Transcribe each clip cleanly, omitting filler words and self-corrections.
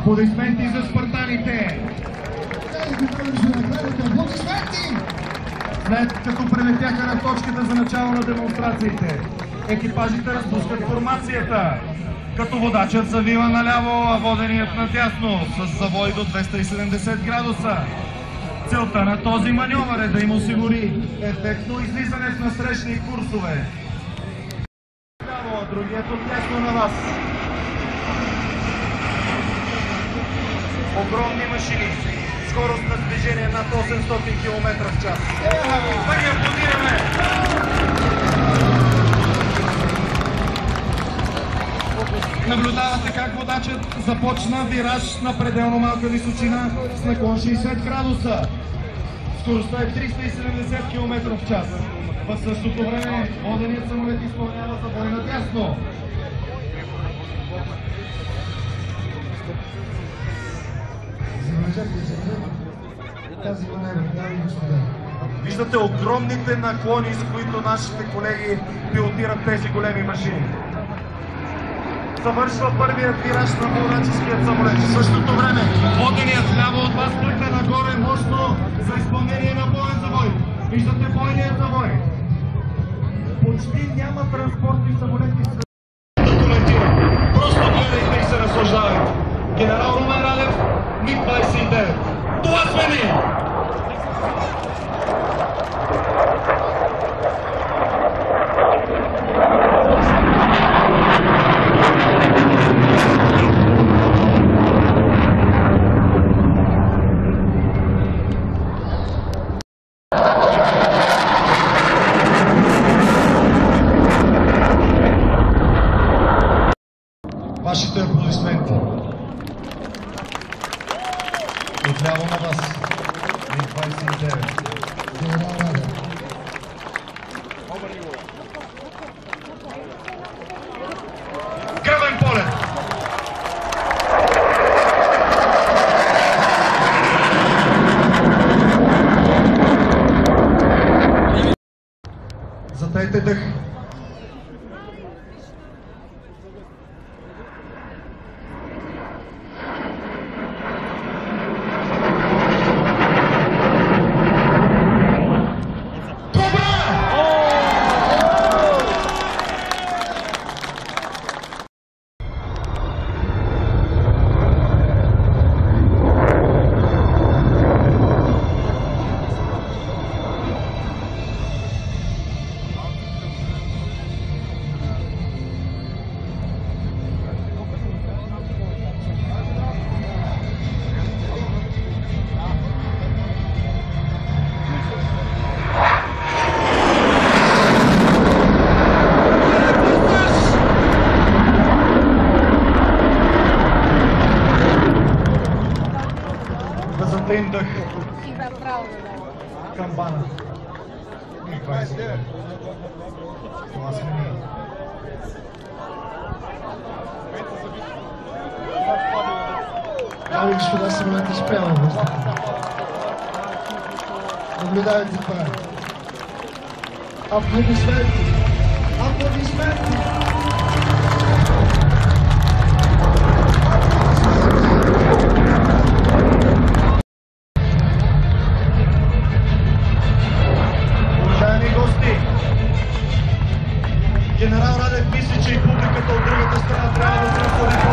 Аплодисменти за спартаните! След като прилетяха на точката за начало на демонстрациите, екипажите разпускат формацията, като водачът завива наляво, а воденият надясно, с завой до 270 градуса. Целта на този маньовър е да им осигури ефектно излизане в насрещни курсове. А другият отдясно на вас. Огромни машини, скорост на движение над 800 км в час. Да ги аплодираме! Наблюдавате как водачът започна вираж на пределно малка височина с наклон 60 градуса. Скоростта е 370 км в час. В същото време воденият самолет изпълнява завой надясно. Виждате огромните наклони, с които нашите колеги пилотират тези големи машини. Завършва първият вираж на пълначеският самолет. В същото време воденият ляво от вас плъкна нагоре мощно за изпълнение на боен завой. Виждате бойният завой. Почти няма транспортни самолети с документиран. Просто гледайте и се наслаждавайте. Генерал Румен Радев, МиГ-29. Това сме ние! Вашите аплодисменти. Отляво на вас. МиГ-29. Гръбен полет. Затейте дъх. Затейм дъх. Камбана. МиГ-29. Това сме ние. Дами и господа, самолет изпява въздуха. Наблюдавайте това. Аплодисменти! Аплодисменти! Генерал Радев мисли, че и публиката от другата страна трябва да се разходи по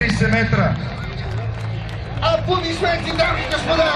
30 метра. Аплодисменти, дами и господа!